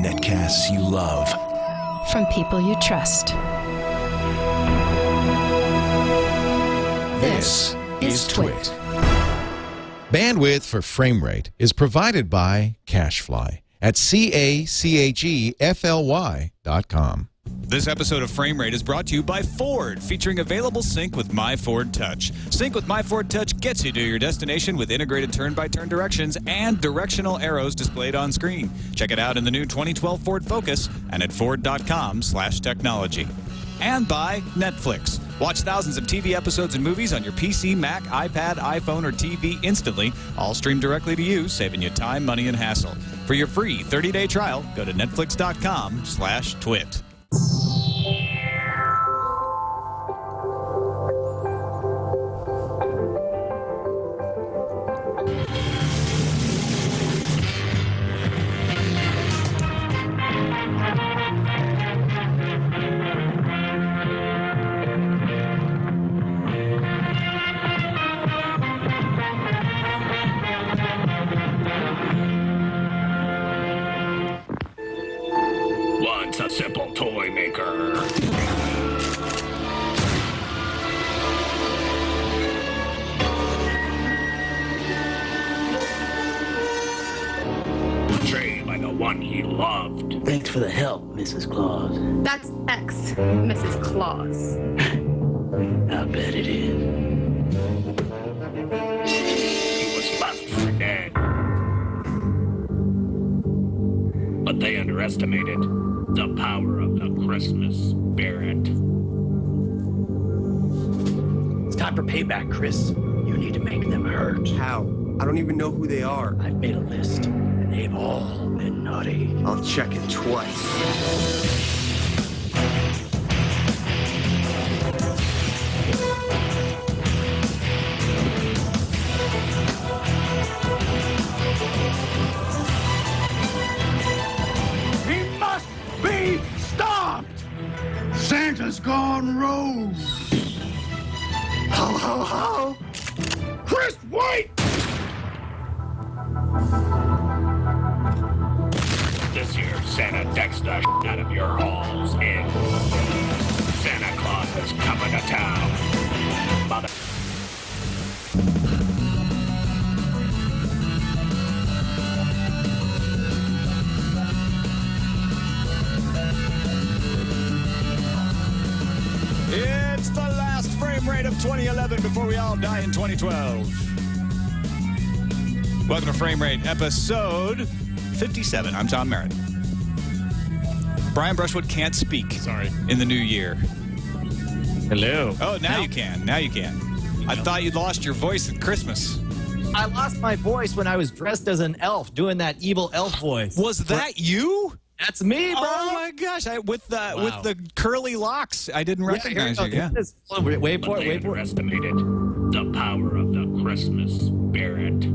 Netcasts you love. From people you trust. This is Twit. Bandwidth for frame rate is provided by CacheFly at CACHEFLY.com. This episode of Frame Rate is brought to you by Ford, featuring available sync with My Ford Touch. Sync with My Ford Touch gets you to your destination with integrated turn-by-turn directions and directional arrows displayed on screen. Check it out in the new 2012 Ford Focus and at Ford.com/technology. And by Netflix. Watch thousands of TV episodes and movies on your PC, Mac, iPad, iPhone, or TV instantly, all streamed directly to you, saving you time, money, and hassle. For your free 30-day trial, go to netflix.com/twit. Once a simple toy maker. Betrayed by the one he loved. Thanks for the help, Mrs. Claus. That's X, Mrs. Claus. I bet it is. He was left for dead. But they underestimated the power of the Christmas spirit. It's time for payback, Chris. You need to make them hurt. How? I don't even know who they are. I've made a list, and they've all been naughty. I'll check it twice. He must be stopped! Santa's gone rogue! Ho, ho, ho! Chris, wait! This year, Santa decks the out of your halls in. Santa Claus is coming to town. Mother. It's the last Frame Rate of 2011 before we all die in 2012. Welcome to Frame Rate, episode 57. I'm Tom Merritt. Brian Brushwood can't speak. Sorry. In the new year. Hello. Oh, now you can. Now you can. I thought you'd lost your voice at Christmas. I lost my voice when I was dressed as an elf, doing that evil elf voice. Was that you? That's me, bro. Oh my gosh! With the curly locks, I didn't recognize you. Yeah. Wait for it. Wait But they for it. underestimated the power of the Christmas spirit.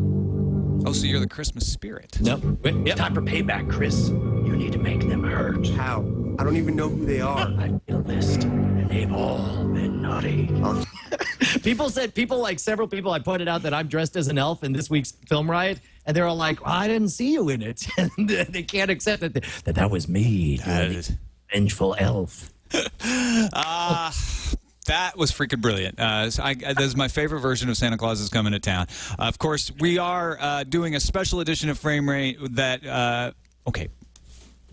Oh, so you're the Christmas spirit. Nope. Yep. Time for payback, Chris. You need to make them hurt. How? I don't even know who they are. I've made a list, and they've all been naughty. Several people, I pointed out that I'm dressed as an elf in this week's Film Riot, and they're all like, I didn't see you in it. And they can't accept that was me, the vengeful elf. That was freaking brilliant. This is my favorite version of Santa Claus is Coming to Town. Of course, we are doing a special edition of Frame Rate that,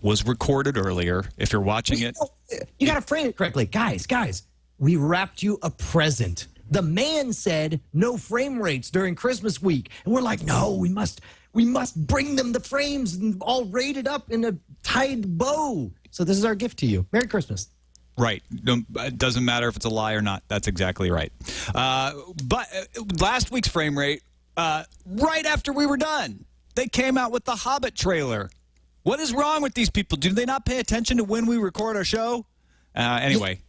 was recorded earlier. If you're watching it. You got to frame it correctly. Guys, we wrapped you a present. The man said no frame rates during Christmas week. And we're like, no, we must bring them the frames and all rated up in a tied bow. So this is our gift to you. Merry Christmas. Right. It doesn't matter if it's a lie or not. That's exactly right. But last week's Frame Rate, right after we were done, they came out with the Hobbit trailer. What is wrong with these people? Do they not pay attention to when we record our show? Anyway.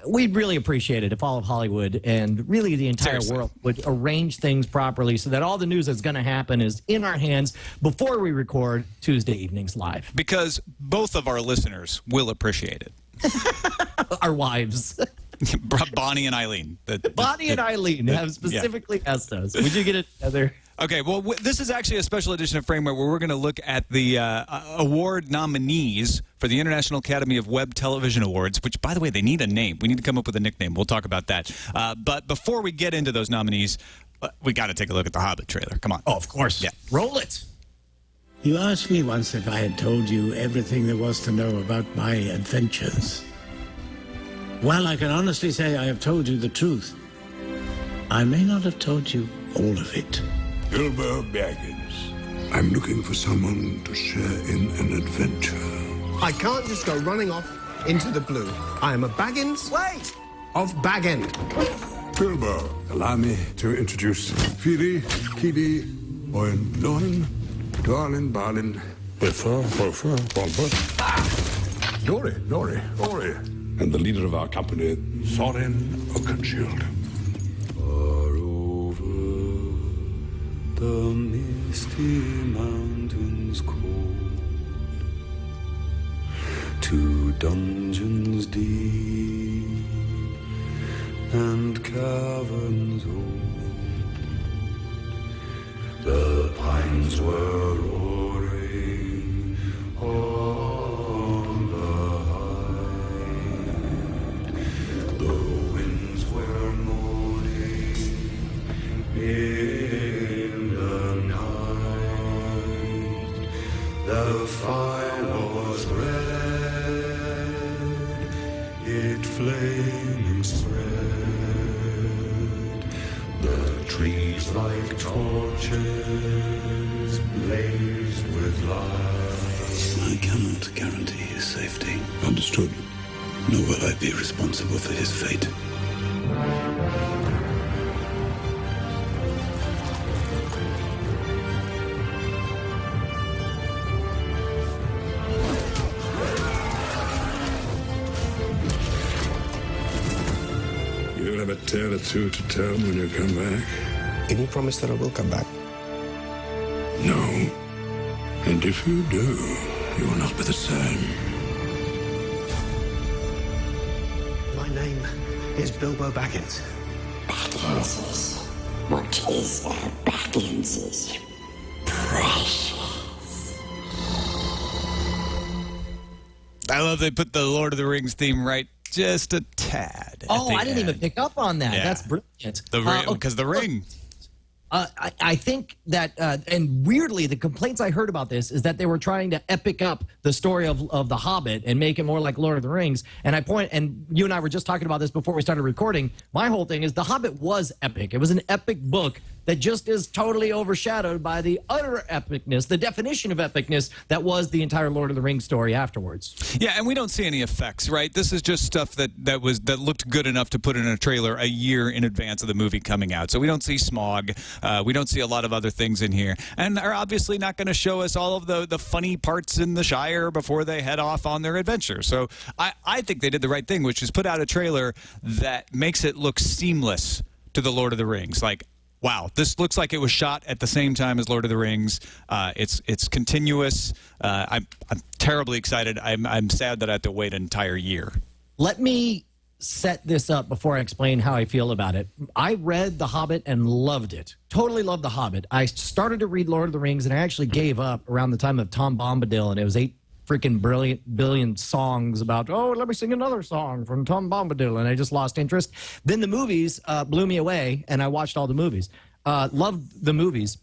We'd really appreciate it if all of Hollywood and really the entire world would arrange things properly so that all the news that's going to happen is in our hands before we record Tuesday evenings live. Because both of our listeners will appreciate it. Our wives. Bonnie and Eileen. Bonnie and Eileen have specifically asked us. Would you get it together? Okay, well, this is actually a special edition of Frame Rate where we're going to look at the award nominees for the International Academy of Web Television Awards, which, by the way, they need a name. We need to come up with a nickname. We'll talk about that. But before we get into those nominees, we got to take a look at the Hobbit trailer. Come on. Oh, of course. Yeah. Roll it. You asked me once if I had told you everything there was to know about my adventures. Well, I can honestly say I have told you the truth. I may not have told you all of it. Bilbo Baggins. I'm looking for someone to share in an adventure. I can't just go running off into the blue. I am a Baggins. Wait! Of Baggend. Bilbo, allow me to introduce Fili, Kili, Owen, Lorin, Darlin, Balin, Biffer, Boffer, Bolber, Nori, Ori, and the leader of our company, Thorin Oakenshield. Far over the misty mountains cold, to dungeons deep and caverns old, the pines were roaring on the height, the winds were moaning in the night, the fire was red, it flaming spread, the trees like torches blazed with light. I cannot guarantee his safety. Understood. Nor will I be responsible for his fate. You'll have a tale or two to tell when you come back. Can you promise that I will come back? No. And if you do, you will not be the same. My name is Bilbo Baggins. Bagginses. What is Bagginses? Precious. I love they put the Lord of the Rings theme right just a tad. Oh, I didn't even pick up on that. Yeah. That's brilliant. The ring, because the ring. I think that, and weirdly, the complaints I heard about this is that they were trying to epic up the story of The Hobbit and make it more like Lord of the Rings. And you and I were just talking about this before we started recording. My whole thing is The Hobbit was epic. It was an epic book that just is totally overshadowed by the utter epicness, the definition of epicness that was the entire Lord of the Rings story afterwards. Yeah, and we don't see any effects, right? This is just stuff that looked good enough to put in a trailer a year in advance of the movie coming out. So we don't see smog. We don't see a lot of other things in here. And they're obviously not going to show us all of the funny parts in the Shire before they head off on their adventure. So I think they did the right thing, which is put out a trailer that makes it look seamless to the Lord of the Rings. Like, wow, this looks like it was shot at the same time as Lord of the Rings. It's continuous. I'm terribly excited. I'm sad that I have to wait an entire year. Let me set this up before I explain how I feel about it. I read The Hobbit and loved it. Totally loved The Hobbit. I started to read Lord of the Rings, and I actually gave up around the time of Tom Bombadil, and it was 8 freaking billion songs about, oh, let me sing another song from Tom Bombadil, and I just lost interest. Then the movies blew me away, and I watched all the movies. Loved the movies.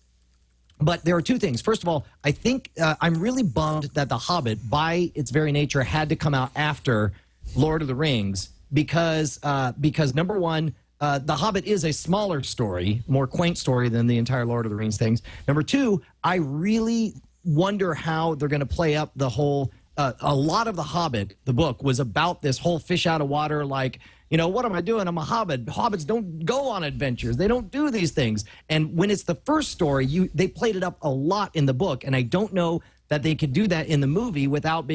But there are two things. First of all, I think I'm really bummed that The Hobbit, by its very nature, had to come out after Lord of the Rings because number one, The Hobbit is a smaller story, more quaint story than the entire Lord of the Rings things. Number two, I really wonder how they're going to play up the whole a lot of The Hobbit, the book, was about this whole fish out of water, like, you know, what am I doing? I'm a hobbit. Hobbits don't go on adventures. They don't do these things. And when it's the first story, they played it up a lot in the book, and I don't know that they could do that in the movie without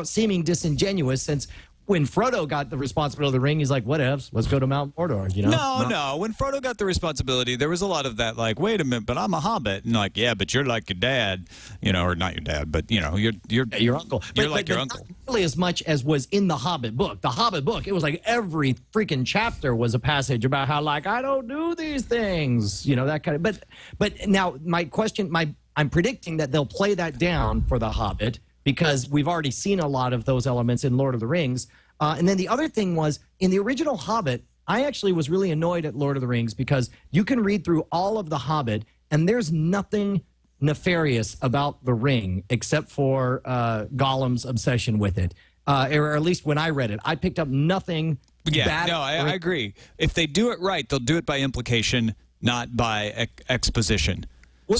seeming disingenuous, since when Frodo got the responsibility of the ring, he's like, "Whatevs, let's go to Mount Mordor." You know? No. When Frodo got the responsibility, there was a lot of that, like, wait a minute, but I'm a Hobbit, and like, yeah, but you're like your dad, or not your dad, but you're your uncle. You're like your uncle. Not really as much as was in the Hobbit book. The Hobbit book, it was like every freaking chapter was a passage about how, like, I don't do these things, that kind of. But now my question, I'm predicting that they'll play that down for the Hobbit, because we've already seen a lot of those elements in Lord of the Rings. And then the other thing was, in the original Hobbit, I actually was really annoyed at Lord of the Rings because you can read through all of the Hobbit, and there's nothing nefarious about the ring except for Gollum's obsession with it. Or at least when I read it, I picked up nothing bad. No, I agree. If they do it right, they'll do it by implication, not by exposition. In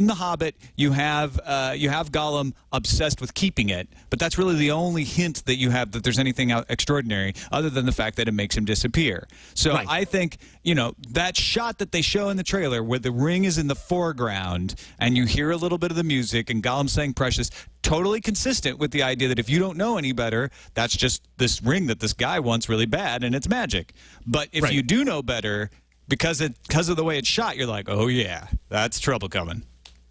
The Hobbit, you have Gollum obsessed with keeping it, but that's really the only hint that you have that there's anything extraordinary, other than the fact that it makes him disappear. So right. I think that shot that they show in the trailer, where the ring is in the foreground and you hear a little bit of the music and Gollum saying "Precious," totally consistent with the idea that if you don't know any better, that's just this ring that this guy wants really bad and it's magic. But if you do know better, because of the way it's shot, you're like, oh yeah, that's trouble coming.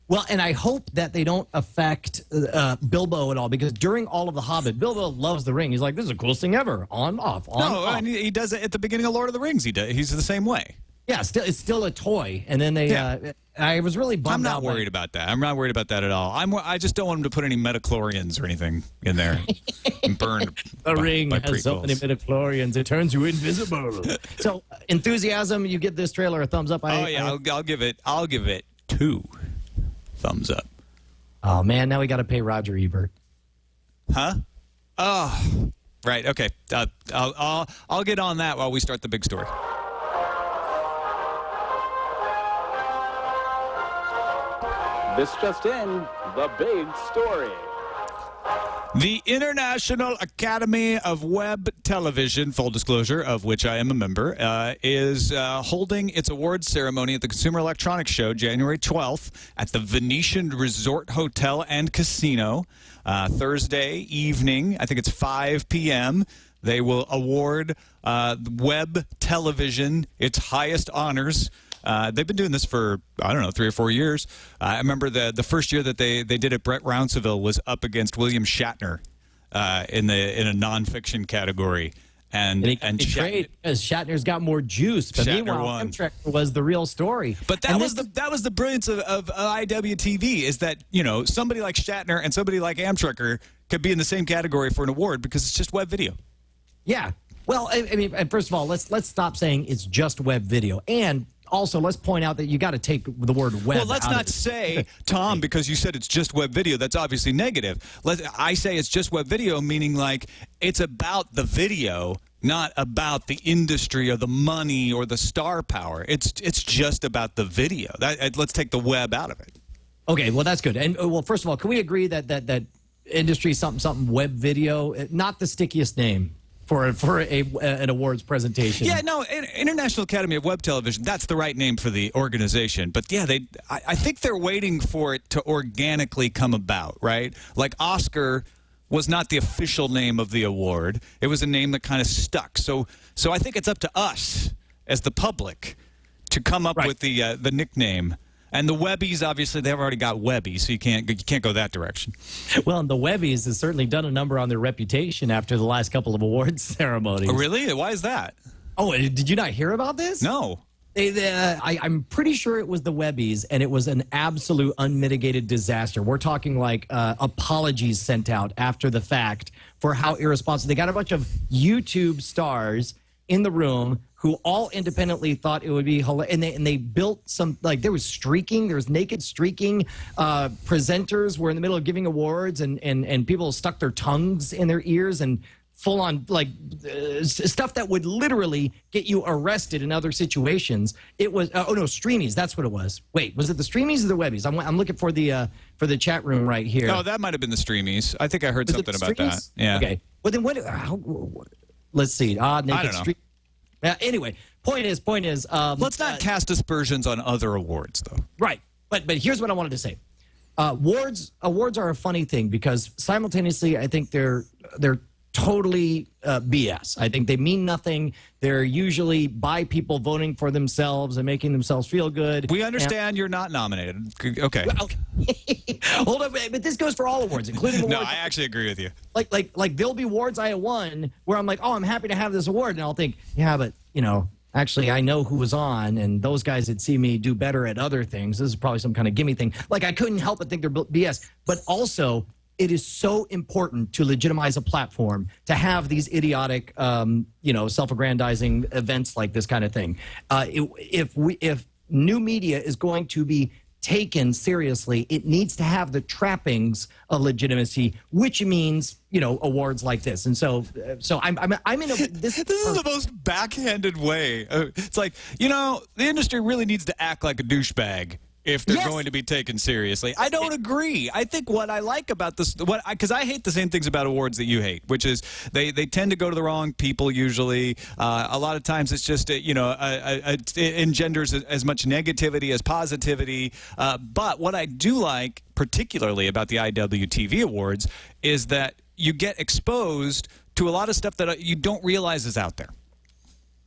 Well, and I hope that they don't affect Bilbo at all, because during all of The Hobbit, Bilbo loves the ring. He's like, this is the coolest thing ever. On, off, on, off. And he does it at the beginning of Lord of the Rings. He's the same way. Yeah, it's still a toy. And then they, I was really bummed out. I'm not worried about that. I'm not worried about that at all. I just don't want him to put any midichlorians or anything in there and burn. The ring has so many midichlorians, it turns you invisible. So, enthusiasm, you give this trailer a thumbs up? I'll give it 2 thumbs up. Oh man, now we got to pay Roger Ebert. Huh? Oh, right. Okay. I'll get on that while we start the big story. This just in, the big story. The International Academy of Web Television, full disclosure, of which I am a member, is holding its awards ceremony at the Consumer Electronics Show January 12th at the Venetian Resort Hotel and Casino. Thursday evening, I think it's 5 p.m., they will award web television its highest honors. They've been doing this for, 3 or 4 years. I remember the first year that they did it, Brett Rounceville was up against William Shatner in a nonfiction category. And betrayed because Shatner's got more juice. But meanwhile, Amtrak was the real story. But that was the brilliance of IAWTV, is that somebody like Shatner and somebody like Amtrekker could be in the same category for an award because it's just web video. Yeah. Well, I mean, first of all, let's stop saying it's just web video. And also, let's point out that you got to take the word web. Well, let's not say, Tom, because you said it's just web video, that's obviously negative. I say it's just web video, meaning like it's about the video, not about the industry or the money or the star power. It's just about the video. Let's take the web out of it. Okay, well, that's good. And well, first of all, can we agree that industry something web video, not the stickiest name for an awards presentation? Yeah, no, International Academy of Web Television, that's the right name for the organization. But yeah, I think they're waiting for it to organically come about, right? Like Oscar was not the official name of the award. It was a name that kind of stuck. So I think it's up to us as the public to come up with the nickname. And the Webbies, obviously, they've already got Webbies, so you can't go that direction. Well, and the Webbies has certainly done a number on their reputation after the last couple of awards ceremonies. Oh, really? Why is that? Oh, did you not hear about this? No. I'm pretty sure it was the Webbies, and it was an absolute unmitigated disaster. We're talking like apologies sent out after the fact for how irresponsible. They got a bunch of YouTube stars in the room who all independently thought it would be hilarious. And they built some, like, there was naked streaking. Presenters were in the middle of giving awards, and people stuck their tongues in their ears and full on, like, stuff that would literally get you arrested in other situations. It was, Streamies, that's what it was. Wait, was it the Streamies or the Webbies? I'm looking for the chat room right here. Oh, that might have been the Streamies. I think I heard something about that. Yeah. Okay. Well, then let's see. Naked Streak. Anyway, point is. Let's not cast aspersions on other awards, though. Right, but here's what I wanted to say. Awards are a funny thing because simultaneously, I think they're totally BS. I think they mean nothing. They're usually by people voting for themselves and making themselves feel good. We understand you're not nominated. Okay. Hold on, but this goes for all awards, including awards. No, I actually agree with you. Like there'll be awards I won where I'm like, oh, I'm happy to have this award, and I'll think, yeah, but actually, I know who was on, and those guys that see me do better at other things. This is probably some kind of gimme thing. Like, I couldn't help but think they're BS. But also, it is so important to legitimize a platform to have these idiotic, self-aggrandizing events like this kind of thing. If new media is going to be taken seriously, it needs to have the trappings of legitimacy, which means awards like this. And so I'm in a this is the most backhanded way. It's like, the industry really needs to act like a douchebag if they're going to be taken seriously. I don't agree. I think what I like about this, because I hate the same things about awards that you hate, which is they tend to go to the wrong people usually. A lot of times it's just, it engenders as much negativity as positivity. But what I do like particularly about the IAWTV Awards is that you get exposed to a lot of stuff that you don't realize is out there.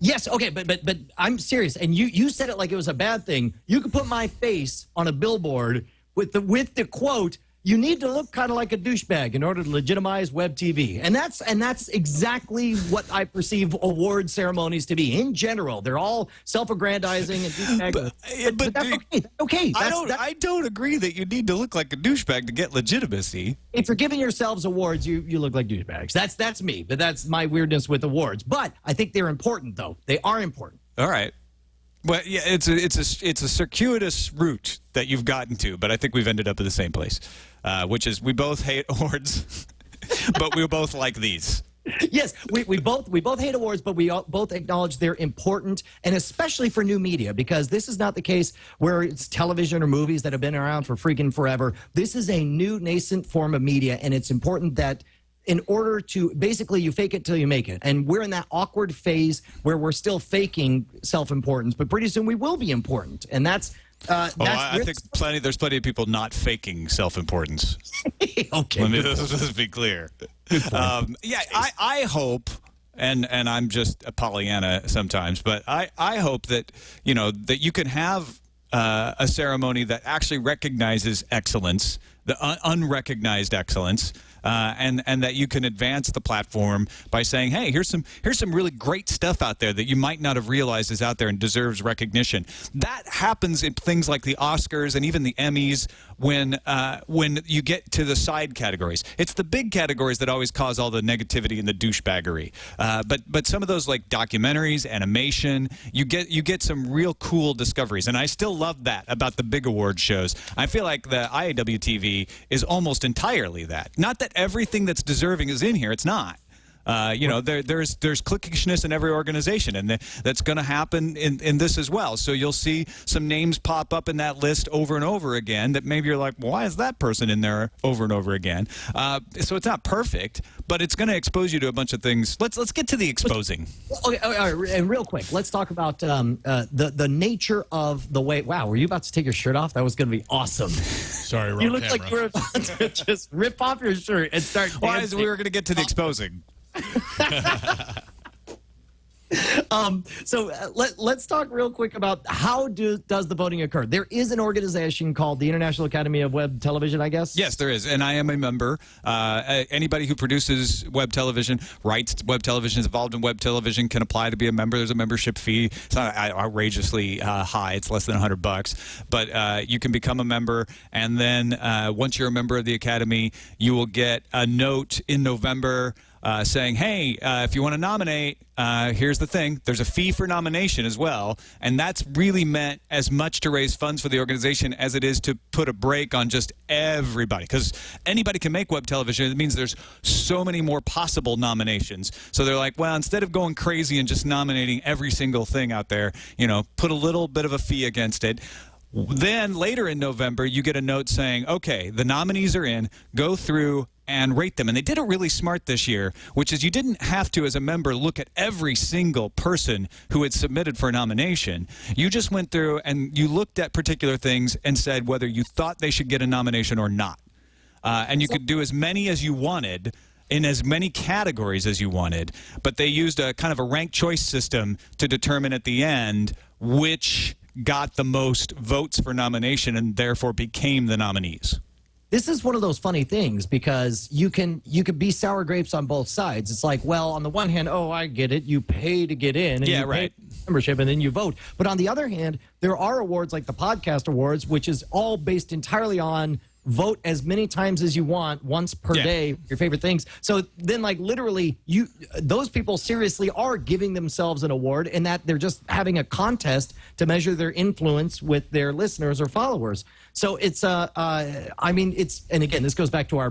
Yes, okay, but I'm serious, and you said it like it was a bad thing. You could put my face on a billboard with the quote, "You need to look kind of like a douchebag in order to legitimize web TV," and that's exactly what I perceive award ceremonies to be. In general, they're all self-aggrandizing and douchebag. But that's okay. That's okay. I don't agree that you need to look like a douchebag to get legitimacy. If you're giving yourselves awards, you look like douchebags. That's me, but that's my weirdness with awards. But I think they're important, though. They are important. All right. Well, yeah, it's a circuitous route that you've gotten to, but I think we've ended up at the same place, which is we both hate awards, but we both like these. Yes, we both hate awards, but we both acknowledge they're important, and especially for new media, because this is not the case where it's television or movies that have been around for freaking forever. This is a new nascent form of media, and it's important that in order to basically you fake it till you make it. And we're in that awkward phase where we're still faking self-importance, but pretty soon we will be important. And I think there's plenty of people not faking self-importance. Okay. Let's be clear. I hope, and I'm just a Pollyanna sometimes, but I hope that, that you can have a ceremony that actually recognizes excellence, the unrecognized excellence, and that you can advance the platform by saying, hey, here's some really great stuff out there that you might not have realized is out there and deserves recognition. That happens in things like the Oscars and even the Emmys when you get to the side categories. It's the big categories that always cause all the negativity and the douchebaggery. But some of those, like documentaries, animation, you get some real cool discoveries. And I still love that about the big award shows. I feel like the IAWTV is almost entirely that. Not that everything that's deserving is in here. It's not. There's cliquishness in every organization, and that's going to happen in this as well. So you'll see some names pop up in that list over and over again that maybe you're like, well, why is that person in there over and over again? So it's not perfect, but it's going to expose you to a bunch of things. Let's get to the exposing. Okay, all right, and real quick, let's talk about the nature of the way. Wow, were you about to take your shirt off? That was going to be awesome. Sorry, wrong You look camera. like you were about to just rip off your shirt and start dancing. Why is we were going to get to the exposing? Let's talk real quick about how does the voting occur. There is an organization called the International Academy of Web Television, I guess. Yes, there is, and I am a member. Anybody who produces web television, writes web television, is involved in web television can apply to be a member. There's a membership fee. It's not outrageously high. It's less than $100, but you can become a member, and then once you're a member of the Academy, you will get a note in November saying, hey, if you want to nominate, here's the thing. There's a fee for nomination as well, and that's really meant as much to raise funds for the organization as it is to put a break on just everybody, because anybody can make web television. It means there's so many more possible nominations. So they're like, well, instead of going crazy and just nominating every single thing out there, put a little bit of a fee against it. Then later in November, you get a note saying, okay, the nominees are in, go through and rate them. And they did it really smart this year, which is you didn't have to, as a member, look at every single person who had submitted for a nomination. You just went through and you looked at particular things and said whether you thought they should get a nomination or not. And you could do as many as you wanted. in as many categories as you wanted, but they used a kind of a ranked choice system to determine at the end which got the most votes for nomination and therefore became the nominees. This is one of those funny things because you could be sour grapes on both sides. It's like, well, on the one hand, oh, I get it. You pay to get in. And yeah, you right. Pay membership and then you vote. But on the other hand, there are awards like the Podcast Awards, which is all based entirely on vote as many times as you want, once per day, your favorite things. So then, like, literally, those people seriously are giving themselves an award in that they're just having a contest to measure their influence with their listeners or followers. So it's, I mean, and again, this goes back to our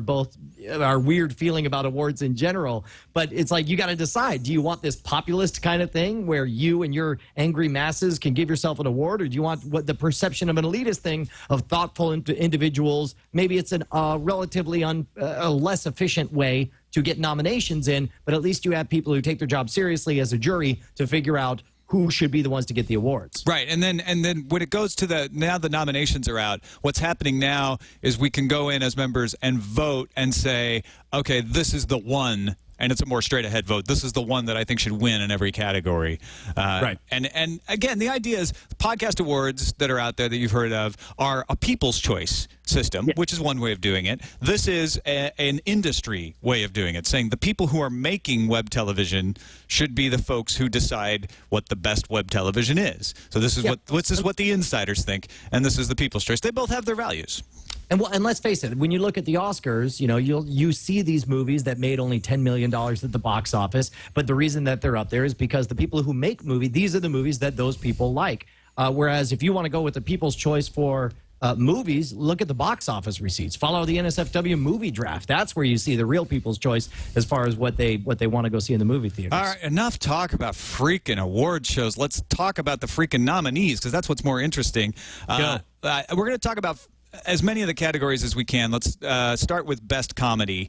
weird feeling about awards in general, but it's like you got to decide, do you want this populist kind of thing where you and your angry masses can give yourself an award, or do you want what the perception of an elitist thing of thoughtful individuals? Maybe it's a relatively a less efficient way to get nominations in, but at least you have people who take their job seriously as a jury to figure out who should be the ones to get the awards. Right, and then when it goes to now the nominations are out, what's happening now is we can go in as members and vote and say, okay, this is the one, and it's a more straight-ahead vote. This is the one that I think should win in every category. Right. And again, the idea is the podcast awards that are out there that you've heard of are a people's choice system, which is one way of doing it. This is an industry way of doing it, saying the people who are making web television should be the folks who decide what the best web television is. So this is what the insiders think, and this is the people's choice. They both have their values. And let's face it, when you look at the Oscars, you know, you see these movies that made only $10 million at the box office, but the reason that they're up there is because the people who make movies, these are the movies that those people like. Whereas if you want to go with the people's choice for movies, look at the box office receipts. Follow the NSFW movie draft. That's where you see the real people's choice as far as what they want to go see in the movie theaters. All right, enough talk about freaking award shows. Let's talk about the freaking nominees, because that's what's more interesting. We're going to talk about as many of the categories as we can. Let's start with Best Comedy.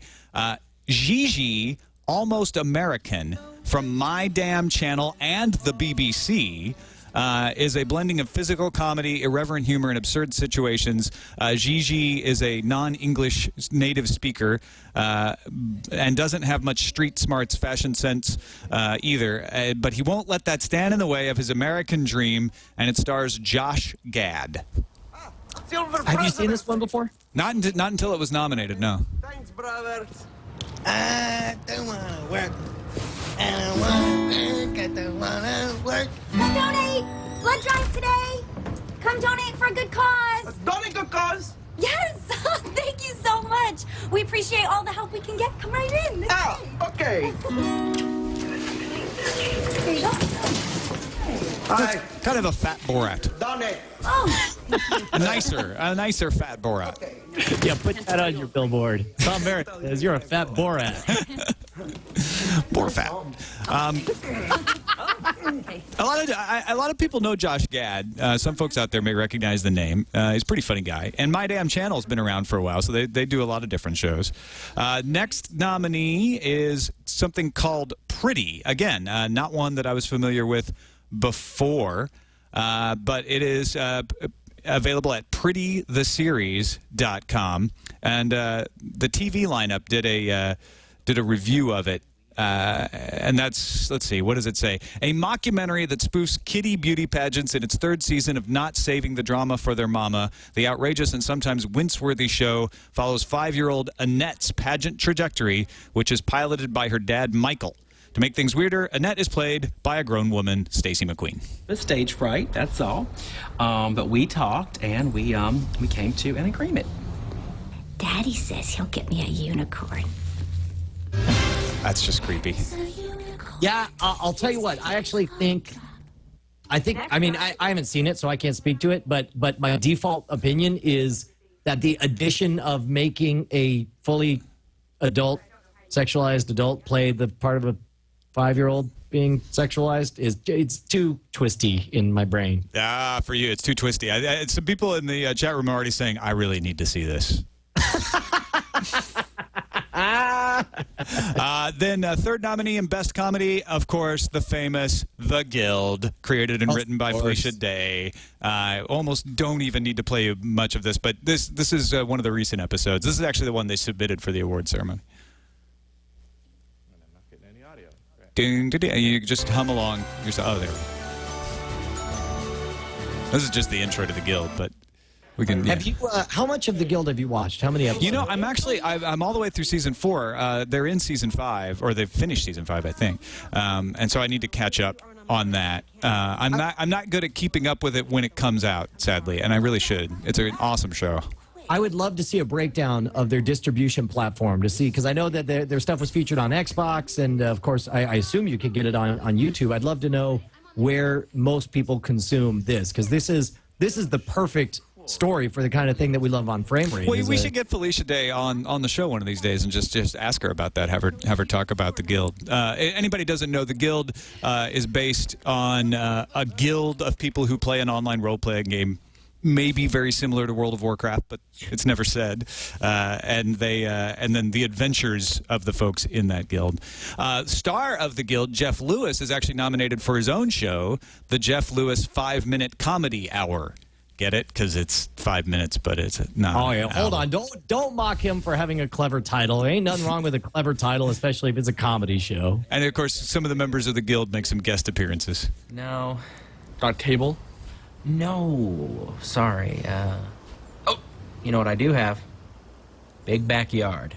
Gigi, Almost American, from My Damn Channel and the BBC, is a blending of physical comedy, irreverent humor, and absurd situations. Gigi is a non-English native speaker and doesn't have much street smarts, fashion sense either. But he won't let that stand in the way of his American dream, and it stars Josh Gad. Have you seen this one before? Not until it was nominated, no. Thanks, brother. I don't want to work. I don't want to work. I don't want to work. Donate! Blood drive today! Come donate for a good cause! Donate good cause? Yes! Thank you so much! We appreciate all the help we can get. Come right in. Okay. Here you go. Hi. Kind of a fat Borat. Donate. Oh! A nicer fat Borat. Yeah, put that on your billboard. Tom Merritt says you're a fat Borat. Poor fat. A lot of people know Josh Gad. Some folks out there may recognize the name. He's a pretty funny guy. And My Damn Channel's been around for a while, so they do a lot of different shows. Next nominee is something called Pretty. Again, not one that I was familiar with before, but it is available at prettytheseries.com. And the TV lineup did a review of it. And that's, let's see, what does it say? A mockumentary that spoofs kiddie beauty pageants in its third season of not saving the drama for their mama. The outrageous and sometimes wince-worthy show follows 5-year-old Annette's pageant trajectory, which is piloted by her dad, Michael. To make things weirder, Annette is played by a grown woman, Stacey McQueen. The stage fright, that's all. But we talked, and we came to an agreement. Daddy says he'll get me a unicorn. That's just creepy. Yeah, I'll tell you what. I mean, I haven't seen it, so I can't speak to it. But my default opinion is that the addition of making a fully sexualized adult play the part of a 5-year-old being sexualized it's too twisty in my brain. Ah, for you, it's too twisty. Some people in the chat room are already saying, I really need to see this. Then third nominee in Best Comedy, of course, the famous The Guild, created and written by Felicia Day. I almost don't even need to play you much of this, but this is one of the recent episodes. This is actually the one they submitted for the award ceremony. ding, ding, ding, and you just hum along. Oh, there we go. This is just the intro to the Guild, but we can. Have you? How much of the Guild have you watched? How many episodes? You know, I'm all the way through season 4. They're in season 5, or they've finished season 5, I think. And so I need to catch up on that. I'm not good at keeping up with it when it comes out, sadly, and I really should. It's an awesome show. I would love to see a breakdown of their distribution platform to see, because I know that their stuff was featured on Xbox, and of course, I assume you could get it on YouTube. I'd love to know where most people consume this, because this is the perfect story for the kind of thing that we love on Frame Rate. Well, we should get Felicia Day on the show one of these days and just ask her about that. Have her talk about the Guild. Anybody doesn't know, the Guild is based on a guild of people who play an online role-playing game. Maybe very similar to World of Warcraft, but it's never said. And then the adventures of the folks in that guild. Star of the Guild, Jeff Lewis, is actually nominated for his own show, the Jeff Lewis 5-Minute Comedy Hour. Get it? Because it's 5 minutes, but it's not. Oh yeah, hold on! Don't mock him for having a clever title. There ain't nothing wrong with a clever title, especially if it's a comedy show. And of course, some of the members of the Guild make some guest appearances. No. Dark Table? No. Sorry. Oh, you know what I do have? Big backyard.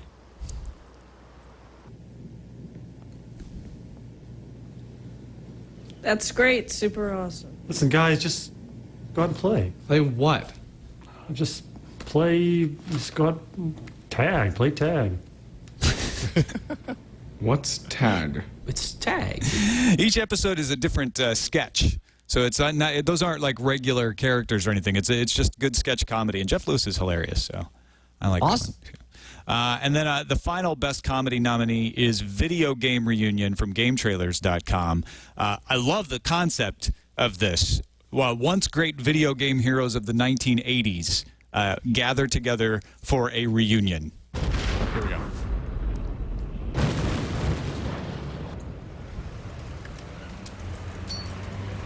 That's great. Super awesome. Listen, guys, just go out and play. Play what? Just play. Just go out and tag. Play tag. What's tag? It's tag. Each episode is a different sketch. So it's not those aren't like regular characters or anything. It's just good sketch comedy. And Jeff Lewis is hilarious, so I like awesome. And then the final Best Comedy nominee is Video Game Reunion from GameTrailers.com. I love the concept of this. Well, once great video game heroes of the 1980s gather together for a reunion. Here we go.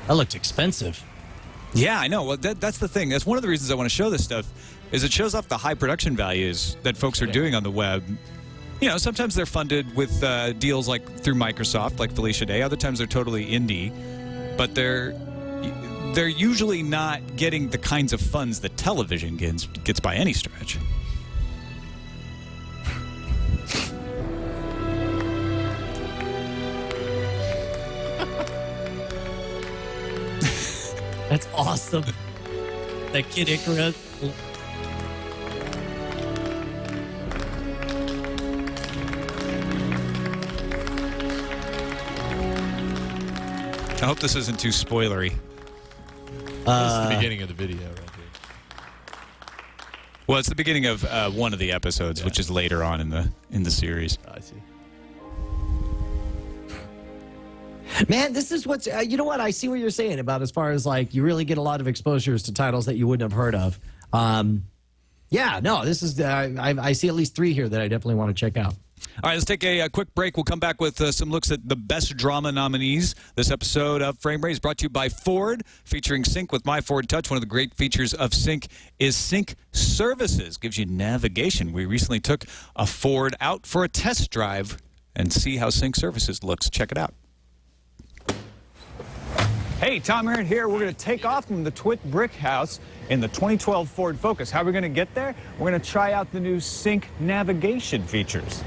That looked expensive. Yeah, I know. Well, that's the thing. That's one of the reasons I want to show this stuff, is it shows off the high production values that folks are doing on the web. You know, sometimes they're funded with deals like through Microsoft, like Felicia Day. Other times they're totally indie, but they're usually not getting the kinds of funds that television gets by any stretch. That's awesome. That Kid Icarus. I hope this isn't too spoilery. This is the beginning of the video right here. Well, it's the beginning of one of the episodes, which is later on in the series. I see. Man, this is what's, you know what? I see what you're saying about as far as like you really get a lot of exposures to titles that you wouldn't have heard of. Yeah, no, this is, I see at least 3 here that I definitely want to check out. All right, let's take a quick break. We'll come back with some looks at the best drama nominees. This episode of Frame Rate is brought to you by Ford, featuring Sync with My Ford Touch. One of the great features of Sync is Sync Services. Gives you navigation. We recently took a Ford out for a test drive and see how Sync Services looks. Check it out. Hey, Tom Aaron here. We're going to take off from the Twit Brick House in the 2012 Ford Focus. How are we going to get there? We're going to try out the new Sync navigation features.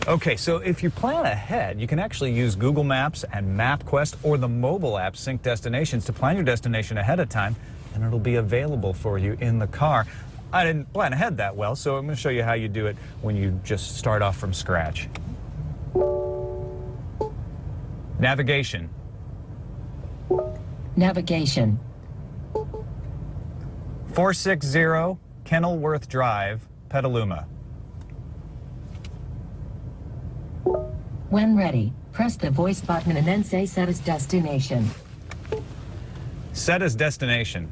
Okay, so if you plan ahead, you can actually use Google Maps and MapQuest or the mobile app Sync Destinations to plan your destination ahead of time, and it'll be available for you in the car. I didn't plan ahead that well, so I'm going to show you how you do it when you just start off from scratch. Navigation. Navigation. 460 Kenilworth Drive, Petaluma. When ready, press the voice button and then say set as destination. Set as destination.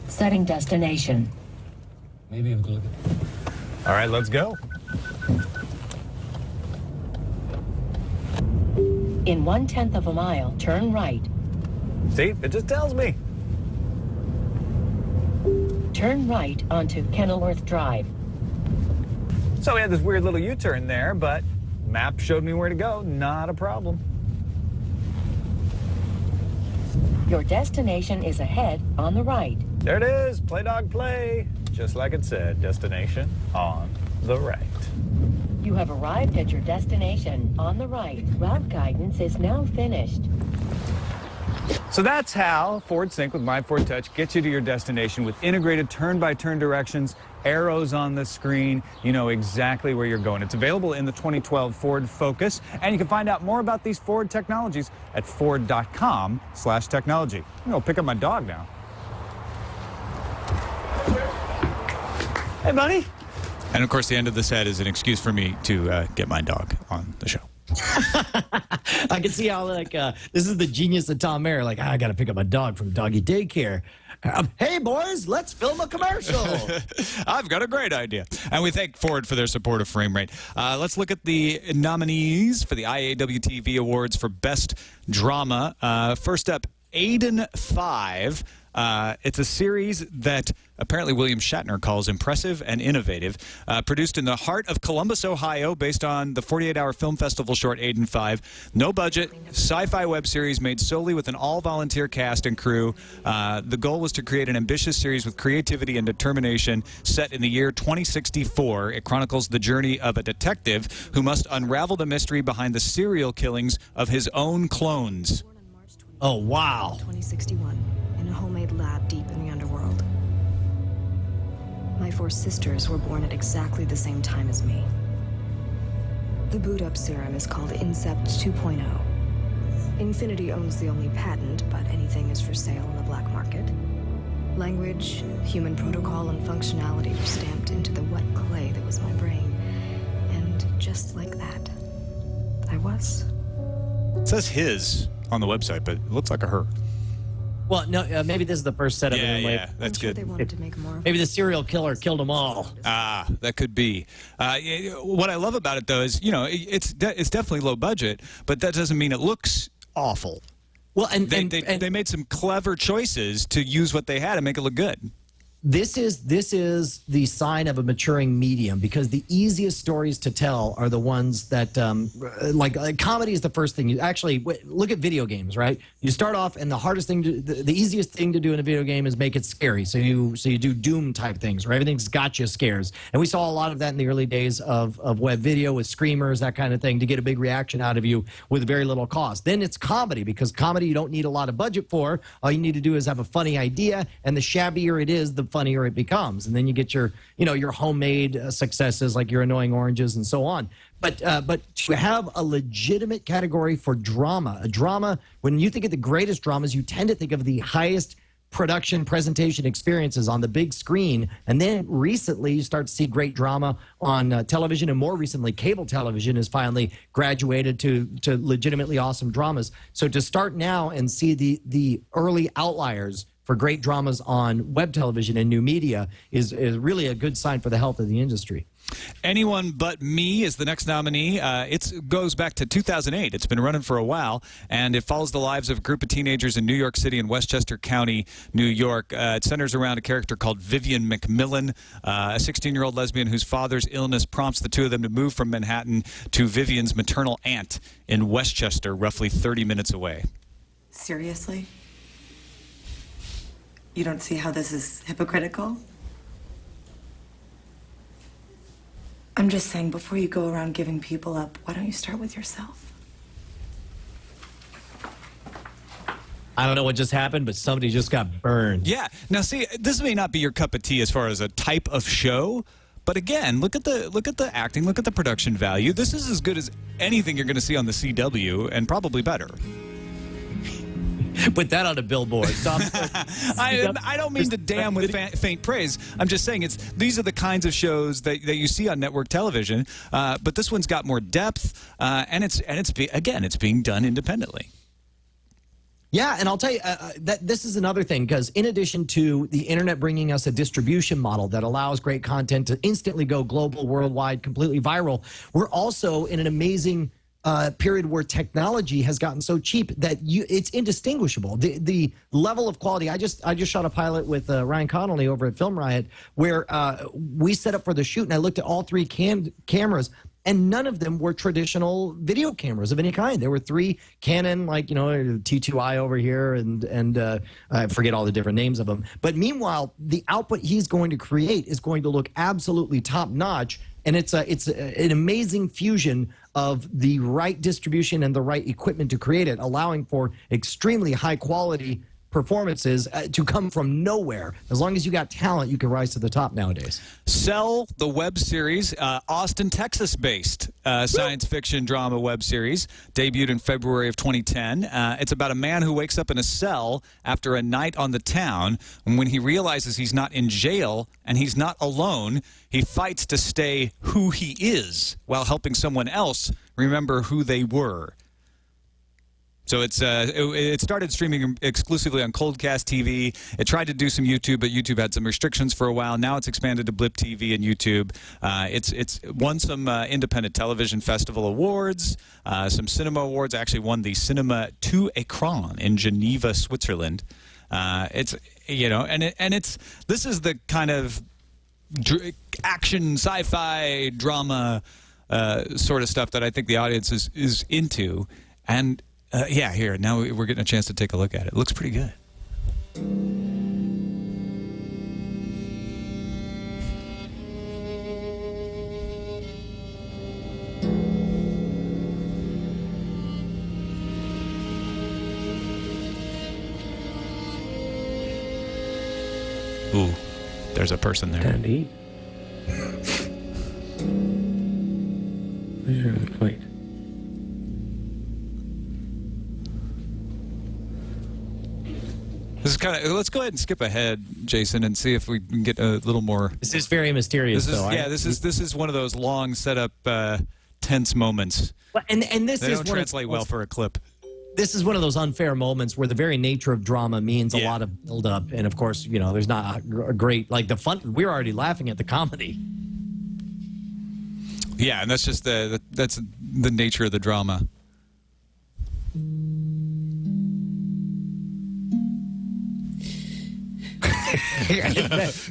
Setting destination. Maybe I'm good. All right, let's go. In 1/10 of a mile, turn right. See, it just tells me. Turn right onto Kenilworth Drive. So we had this weird little U-turn there, but map showed me where to go. Not a problem. Your destination is ahead on the right. There it is. Play dog play. Just like it said, destination on the right. You have arrived at your destination on the right. Route guidance is now finished. So that's how Ford Sync with My Ford Touch gets you to your destination with integrated turn-by-turn directions, arrows on the screen. You know exactly where you're going. It's available in the 2012 Ford Focus, and you can find out more about these Ford technologies at ford.com/technology. I'm going to pick up my dog now. Hey, buddy. And of course, the end of the set is an excuse for me to get my dog on the show. I can see how, like, this is the genius of Tom Mayer. Like, I got to pick up my dog from doggy daycare. Hey, boys, let's film a commercial. I've got a great idea. And we thank Ford for their support of Frame Rate. Let's look at the nominees for the IAWTV Awards for Best Drama. First up, Aiden 5. It's a series that apparently William Shatner calls impressive and innovative. Produced in the heart of Columbus, Ohio, based on the 48-hour film festival short Aiden 5. No budget, sci-fi web series made solely with an all-volunteer cast and crew. The goal was to create an ambitious series with creativity and determination set in the year 2064. It chronicles the journey of a detective who must unravel the mystery behind the serial killings of his own clones. Oh, wow. 2061. In a homemade lab deep in the underworld. My 4 sisters were born at exactly the same time as me. The boot-up serum is called Incept 2.0. Infinity owns the only patent, but anything is for sale in the black market. Language, human protocol, and functionality were stamped into the wet clay that was my brain. And just like that, I was. It says his on the website, but it looks like a her. Well, no, maybe this is the first set of it. Yeah, that's good. They wanted to make more. Maybe the serial killer killed them all. Ah, that could be. What I love about it, though, is, you know, it's definitely low budget, but that doesn't mean it looks awful. Well, and they made some clever choices to use what they had and make it look good. This is the sign of a maturing medium, because the easiest stories to tell are the ones that like comedy is the first thing. You actually look at video games, right? You start off, and the hardest thing the easiest thing to do in a video game is make it scary. So you do Doom type things, where everything's gotcha scares. And we saw a lot of that in the early days of web video with screamers, that kind of thing, to get a big reaction out of you with very little cost. Then it's comedy, because comedy you don't need a lot of budget for. All you need to do is have a funny idea, and the shabbier it is, the funnier it becomes. And then you get your homemade successes like your Annoying Oranges and so on. But to have a legitimate category for drama, a drama, when you think of the greatest dramas, you tend to think of the highest production presentation experiences on the big screen. And then recently you start to see great drama on television, and more recently cable television has finally graduated to legitimately awesome dramas. So to start now and see the early outliers for great dramas on web television and new media is really a good sign for the health of the industry. Anyone But Me is the next nominee. It goes back to 2008. It's been running for a while, and it follows the lives of a group of teenagers in New York City and Westchester County, New York. It centers around a character called Vivian McMillan, a 16-year-old lesbian whose father's illness prompts the two of them to move from Manhattan to Vivian's maternal aunt in Westchester, roughly 30 minutes away. Seriously? You don't see how this is hypocritical? I'm just saying, before you go around giving people up, why don't you start with yourself? I don't know what just happened, but somebody just got burned. Yeah. Now, see, this may not be your cup of tea as far as a type of show, but again, look at the acting, look at the production value. This is as good as anything you're going to see on the CW, and probably better. Put that on a billboard. I don't mean to damn with faint praise. I'm just saying these are the kinds of shows that you see on network television, but this one's got more depth, and it's being done independently. Yeah, and I'll tell you that this is another thing, because in addition to the internet bringing us a distribution model that allows great content to instantly go global, worldwide, completely viral, we're also in an amazing period where technology has gotten so cheap that it's indistinguishable. The level of quality. I just shot a pilot with Ryan Connolly over at Film Riot where we set up for the shoot, and I looked at all three cameras, and none of them were traditional video cameras of any kind. There were three Canon, like, you know, T2i over here, and I forget all the different names of them. But meanwhile, the output he's going to create is going to look absolutely top notch. And it's an amazing fusion of the right distribution and the right equipment to create it, allowing for extremely high quality performances to come from nowhere. As long as you got talent, you can rise to the top nowadays. Cell, the web series, Austin, Texas-based science fiction drama web series, debuted in February of 2010. It's about a man who wakes up in a cell after a night on the town, and when he realizes he's not in jail and he's not alone, he fights to stay who he is while helping someone else remember who they were. So it started streaming exclusively on Coldcast TV. It tried to do some YouTube, but YouTube had some restrictions for a while. Now it's expanded to Blip TV and YouTube. It's won some independent television festival awards, some cinema awards. Actually won the Cinema 2 Écran in Geneva, Switzerland. This is the kind of action, sci-fi, drama sort of stuff that I think the audience is into. And yeah, here, now we're getting a chance to take a look at it. It looks pretty good. Ooh, there's a person there. Time to eat. Where's your plate? This is kind of. Let's go ahead and skip ahead, Jason, and see if we can get a little more. This is very mysterious, though. This is one of those long setup, tense moments. Well, and this they is don't translate well for a clip. This is one of those unfair moments where the very nature of drama means a lot of build-up, and of course, you know, there's not a great the fun. We're already laughing at the comedy. Yeah, and that's just that's the nature of the drama.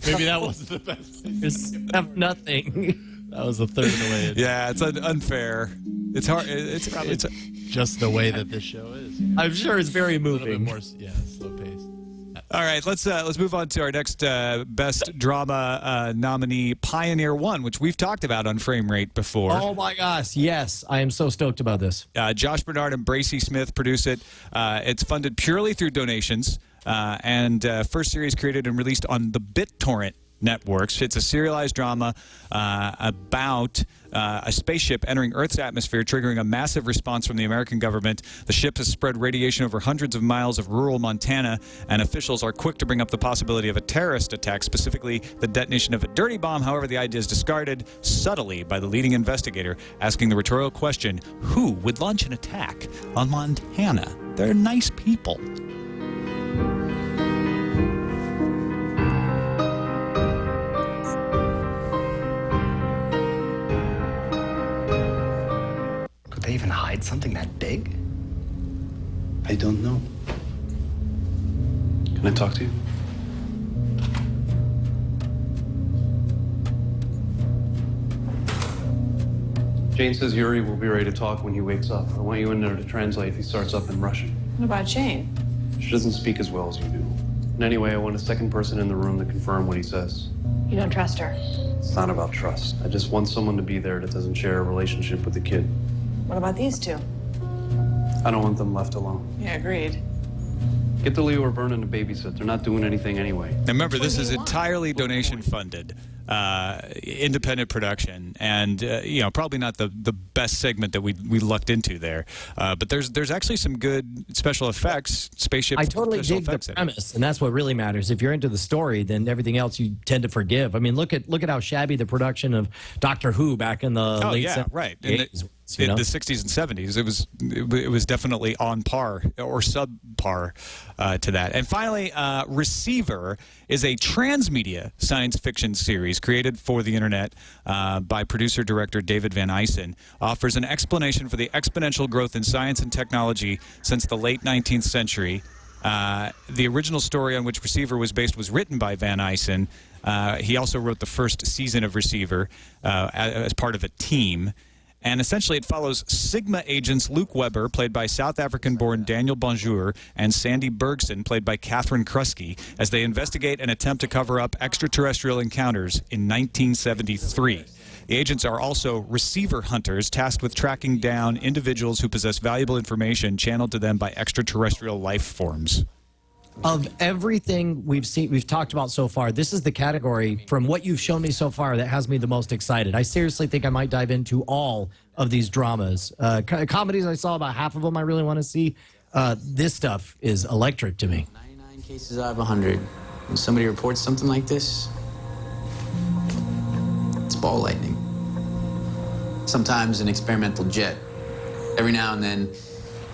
Maybe that wasn't the best. Just have nothing. That was a third of the way. Yeah, it's unfair. It's hard. It's probably just the way that this show is. You know? I'm sure it's very moving. A little bit more, slow paced. All right, let's move on to our next best drama nominee, Pioneer One, which we've talked about on Frame Rate before. Oh my gosh, yes, I am so stoked about this. Josh Bernard and Bracey Smith produce it. It's funded purely through donations, and first series created and released on the BitTorrent networks. It's a serialized drama about a spaceship entering Earth's atmosphere, triggering a massive response from the American government. The ship has spread radiation over hundreds of miles of rural Montana, and officials are quick to bring up the possibility of a terrorist attack, specifically the detonation of a dirty bomb. However, the idea is discarded subtly by the leading investigator, asking the rhetorical question, who would launch an attack on Montana? They're nice people. They even hide something that big? I don't know. Can I talk to you? Jane says Yuri will be ready to talk when he wakes up. I want you in there to translate if he starts up in Russian. What about Jane? She doesn't speak as well as you do. And anyway, I want a second person in the room to confirm what he says. You don't trust her? It's not about trust. I just want someone to be there that doesn't share a relationship with the kid. What about these two? I don't want them left alone. Yeah, agreed. Get the Leo or Vernon to babysit. They're not doing anything anyway. Now remember, this is entirely donation-funded, independent production, and probably not the best segment that we lucked into there. But there's actually some good special effects, spaceship. I totally special dig effects the in it. premise, and that's what really matters. If you're into the story, then everything else you tend to forgive. I mean, look at how shabby the production of Doctor Who back in the late 70s. Right. You know? the 60s and 70s. It was definitely on par or subpar to that. And finally, Receiver is a transmedia science fiction series created for the internet by producer-director David Van Eysen. Offers an explanation for the exponential growth in science and technology since the late 19th century. The original story on which Receiver was based was written by Van Eysen. He also wrote the first season of Receiver as part of a team. And essentially it follows Sigma agents Luke Weber, played by South African-born Daniel Bonjour, and Sandy Bergson, played by Catherine Krusky, as they investigate and attempt to cover up extraterrestrial encounters in 1973. The agents are also receiver hunters tasked with tracking down individuals who possess valuable information channeled to them by extraterrestrial life forms. Of everything we've talked about so far, this is the category from what you've shown me so far that has me the most excited. I seriously think I might dive into all of these dramas. Comedies, I saw about half of them I really want to see. This stuff is electric to me. 99 cases out of 100. When somebody reports something like this, it's ball lightning. Sometimes an experimental jet. Every now and then,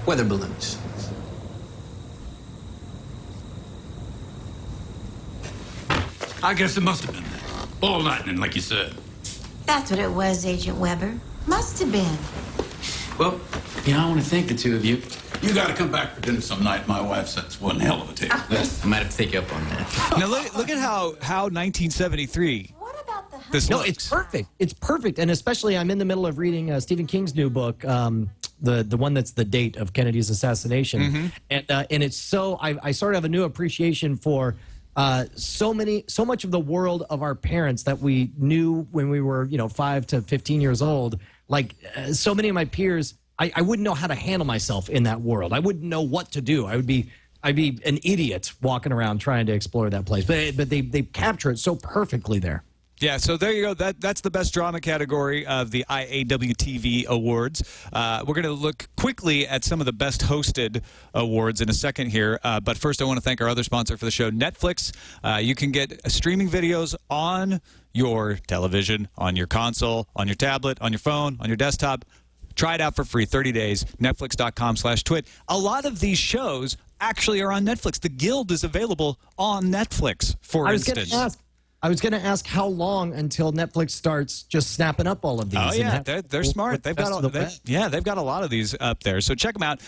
weather balloons. I guess it must have been that. Ball lightning, like you said. That's what it was, Agent Weber. Must have been. Well, I want to thank the two of you. You got to come back for dinner some night. My wife sets one hell of a table. I might have to take you up on that. Now look at how 1973. This no, looks. it's perfect. It's perfect, and especially I'm in the middle of reading Stephen King's new book, the one that's the date of Kennedy's assassination, and it's so I sort of have a new appreciation for. So much of the world of our parents that we knew when we were 5 to 15 years old, like so many of my peers, I wouldn't know how to handle myself in that world. I wouldn't know what to do. I'd be an idiot walking around trying to explore that place. But they capture it so perfectly there. Yeah, so there you go. That's the best drama category of the IAWTV awards. We're going to look quickly at some of the best hosted awards in a second here. But first, I want to thank our other sponsor for the show, Netflix. You can get streaming videos on your television, on your console, on your tablet, on your phone, on your desktop. Try it out for free, 30 days, netflix.com/twit. A lot of these shows actually are on Netflix. The Guild is available on Netflix, for instance. I was going to ask how long until Netflix starts just snapping up all of these. Oh yeah, they're smart. They've got a lot of these up there. So check them out.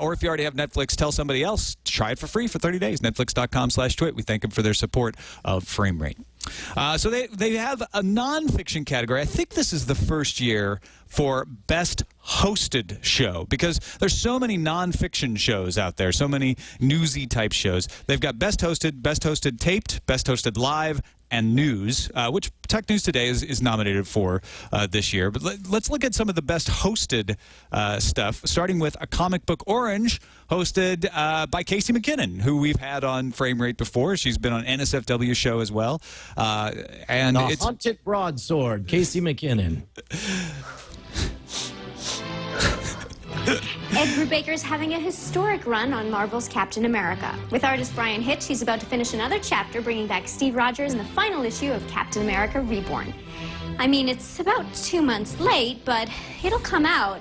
Or if you already have Netflix, tell somebody else. Try it for free for 30 days. Netflix.com/twit. We thank them for their support of Frame Rate. So they have a nonfiction category. I think this is the first year for best hosted show because there's so many nonfiction shows out there, so many newsy type shows. They've got best hosted taped, best hosted live, and news, which Tech News Today is nominated for this year. But let's look at some of the best hosted stuff, starting with A Comic Book Orange, hosted by Casey McKinnon, who we've had on Frame Rate before. She's been on NSFW show as well. And the Haunted Broadsword, Casey McKinnon. Ed Brubaker's having a historic run on Marvel's Captain America. With artist Brian Hitch, he's about to finish another chapter, bringing back Steve Rogers in the final issue of Captain America Reborn. I mean, it's about 2 months late, but it'll come out.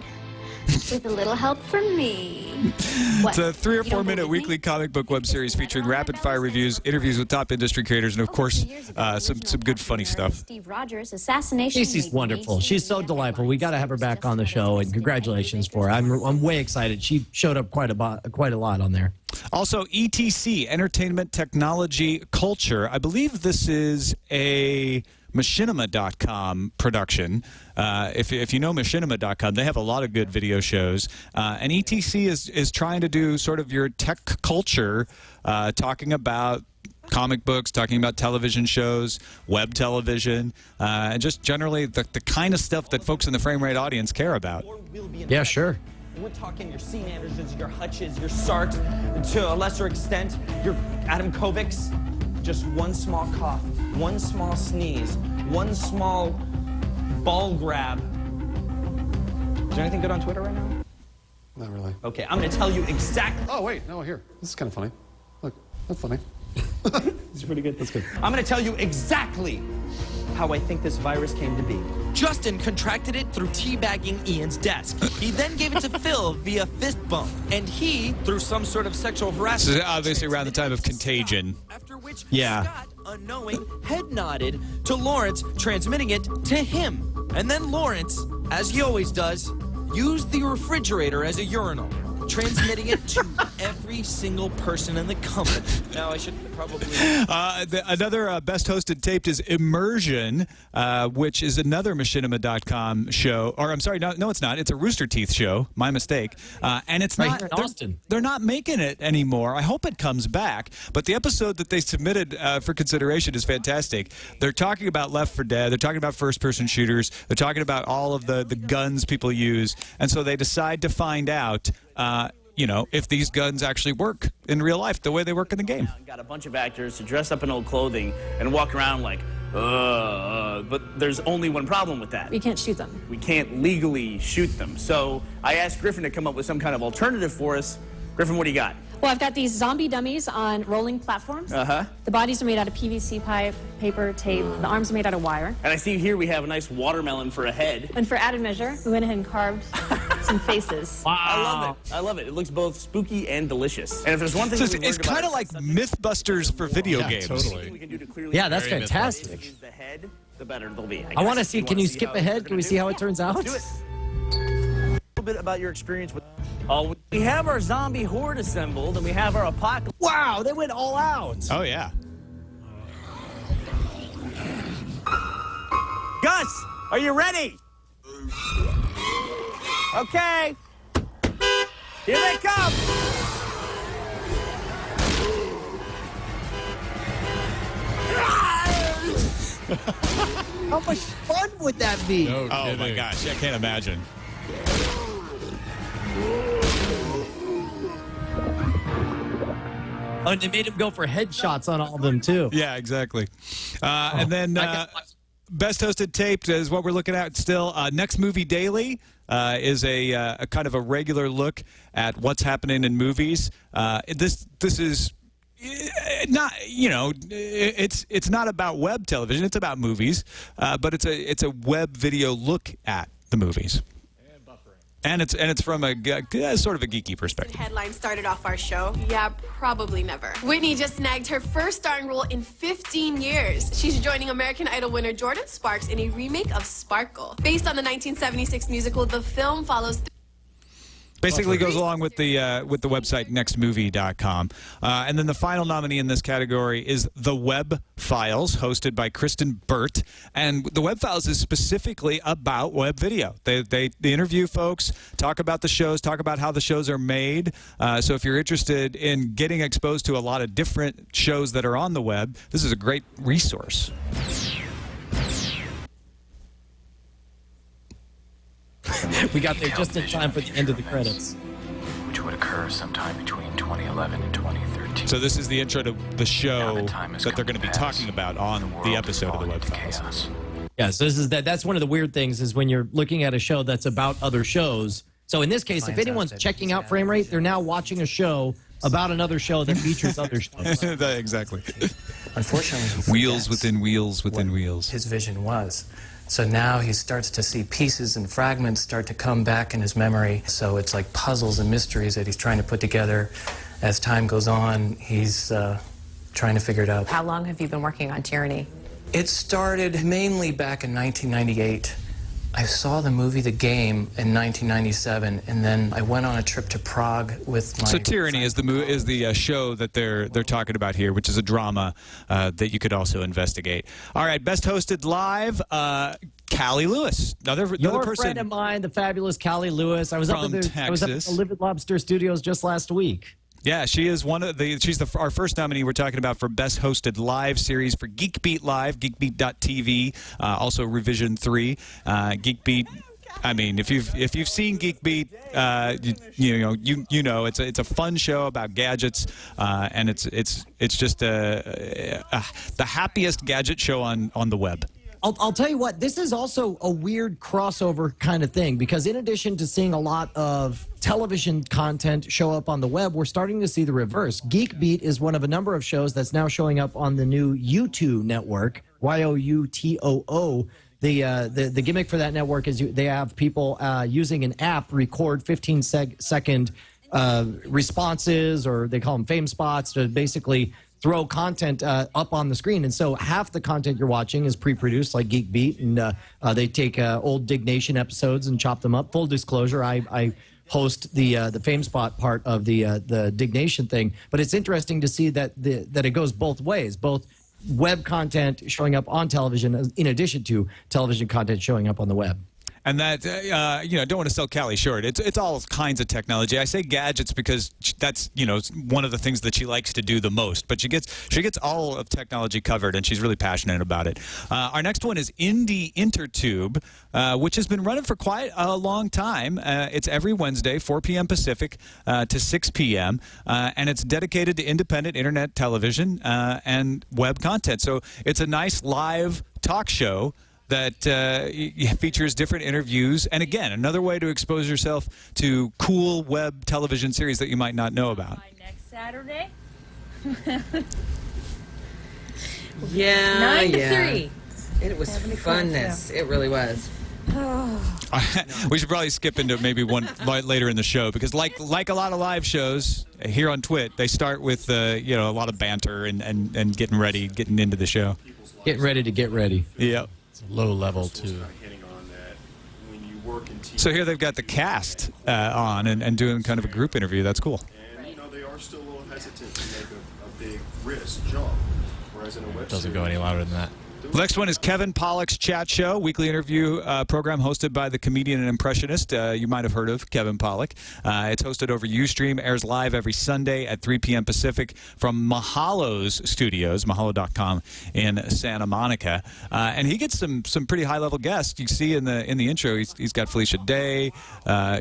With a little help from me. It's a 3 or 4 minute weekly comic book web series featuring rapid fire reviews, interviews with top industry creators, and of course, some good funny stuff. Steve Rogers' assassination. Casey's wonderful. She's so delightful. We got to have her back on the show, and congratulations for her. I'm way excited. She showed up quite a lot on there. Also, ETC, Entertainment Technology Culture. I believe this is a machinima.com production. If you know machinima.com, they have a lot of good video shows. And ETC is trying to do sort of your tech culture, talking about comic books, talking about television shows, web television, and just generally the kind of stuff that folks in the Frame Rate audience care about. Yeah, sure. We're talking your Sean Andersons, your Hutches, your Sark, to a lesser extent, your Adam Kovics. Just one small cough, one small sneeze, one small ball grab. Is there anything good on Twitter right now? Not really. Okay, I'm going to tell you exactly. Oh, wait. No, here. This is kind of funny. Look, that's funny. It's pretty good. That's good. I'm going to tell you exactly how I think this virus came to be. Justin contracted it through teabagging Ian's desk. He then gave it to Phil via fist bump. And he, through some sort of sexual harassment... This is obviously around the time of Contagion. After which Scott, unknowing, head nodded to Lawrence, transmitting it to him. And then Lawrence, as he always does, used the refrigerator as a urinal, transmitting it to every single person in the company. Now, I should probably... Another best hosted taped is Immersion, which is another Machinima.com show. Or, I'm sorry, no, it's not. It's a Rooster Teeth show. My mistake. And it's Right not... here in Austin. They're not making it anymore. I hope it comes back. But the episode that they submitted for consideration is fantastic. They're talking about Left 4 Dead. They're talking about first-person shooters. They're talking about all of the guns people use. And so they decide to find out... if these guns actually work in real life the way they work in the game. Got a bunch of actors to dress up in old clothing and walk around like, but there's only one problem with that. We can't shoot them. We can't legally shoot them. So I asked Griffin to come up with some kind of alternative for us. Griffin, what do you got? Well, I've got these zombie dummies on rolling platforms. Uh-huh. The bodies are made out of PVC pipe, paper, tape. The arms are made out of wire. And I see here we have a nice watermelon for a head. And for added measure, we went ahead and carved some faces. Wow. I love it. I love it. It looks both spooky and delicious. And if there's one thing It's kind of like Mythbusters for video games. Totally. Yeah, that's fantastic. The head, the better they'll be. I want to see. Can you skip ahead? Can we see how it turns out? Let's do it. A little bit about your experience with... Oh, we have our zombie horde assembled, and we have our apocalypse. Wow, they went all out. Oh, yeah. Gus, are you ready? Okay. Here they come. How much fun would that be? Oh, my gosh. I can't imagine. Oh, and they made him go for headshots on all of them, too. Yeah, exactly. And then best hosted taped is what we're looking at still. Next Movie Daily is a kind of a regular look at what's happening in movies. This is not, it's not about web television. It's about movies, but it's a web video look at the movies. And it's from a sort of a geeky perspective. Headline started off our show. Yeah, probably never. Whitney just snagged her first starring role in 15 years. She's joining American Idol winner Jordan Sparks in a remake of Sparkle. Based on the 1976 musical, the film follows... Basically goes along with the website nextmovie.com. And then the final nominee in this category is The Web Files, hosted by Kristen Burt. And The Web Files is specifically about web video. They interview folks, talk about the shows, talk about how the shows are made. So if you're interested in getting exposed to a lot of different shows that are on the web, this is a great resource. We got there just in time for the end of the credits. Which would occur sometime between 2011 and 2013. So this is the intro to the show that they're going to be talking about on the episode of The Web Files. Yeah, so that's one of the weird things is when you're looking at a show that's about other shows. So in this case, if anyone's checking out Frame Rate, they're now watching a show about another show that features other shows. Exactly. Unfortunately, wheels within wheels within wheels. His vision was. So now he starts to see pieces and fragments start to come back in his memory. So it's like puzzles and mysteries that he's trying to put together. As time goes on, he's trying to figure it out. How long have you been working on Tyranny? It started mainly back in 1998. I saw the movie The Game in 1997, and then I went on a trip to Prague with my... So Tyranny is the show that they're talking about here, which is a drama that you could also investigate. All right, best hosted live, Callie Lewis, another person. Friend of mine, the fabulous Callie Lewis. I was up at the Livid Lobster Studios just last week. Yeah, she is she's our first nominee we're talking about for Best Hosted Live Series for Geek Beat Live, geekbeat.tv, also Revision 3. Geek Beat, I mean, if you've seen Geek Beat, you know it's a fun show about gadgets, and it's just the happiest gadget show on the web. I'll tell you what, this is also a weird crossover kind of thing, because in addition to seeing a lot of television content show up on the web, we're starting to see the reverse. Geek Beat is one of a number of shows that's now showing up on the new YouTube network, YOUTOO. The gimmick for that network is they have people using an app record 15-second responses, or they call them fame spots, to basically throw content up on the screen. And so half the content you're watching is pre-produced, like Geek Beat, and they take old Dig Nation episodes and chop them up. Full disclosure, I host the fame spot part of the Dig Nation thing. But it's interesting to see that that it goes both ways, both web content showing up on television in addition to television content showing up on the web. And that, don't want to sell Callie short. It's all kinds of technology. I say gadgets because that's, one of the things that she likes to do the most. But she gets all of technology covered, and she's really passionate about it. Our next one is Indie Intertube, which has been running for quite a long time. It's every Wednesday, 4 p.m. Pacific to 6 p.m., and it's dedicated to independent internet television and web content. So it's a nice live talk show that features different interviews. And again, another way to expose yourself to cool web television series that you might not know about. Next Saturday? Yeah. 9 to 3. It was funness. It really was. We should probably skip into maybe one later in the show, because like a lot of live shows here on Twit, they start with a lot of banter and getting into the show. Getting ready to get ready. Yep. Low level too. So here they've got the cast on and doing kind of a group interview. That's cool. And they are still a little hesitant to make a big risk jump, whereas in a web Doesn't go any louder than that. The next one is Kevin Pollak's Chat Show, weekly interview program hosted by the comedian and impressionist. You might have heard of Kevin Pollak. It's hosted over Ustream, airs live every Sunday at 3 p.m. Pacific from Mahalo's studios, mahalo.com in Santa Monica. And he gets some pretty high-level guests. You see in the intro, he's got Felicia Day.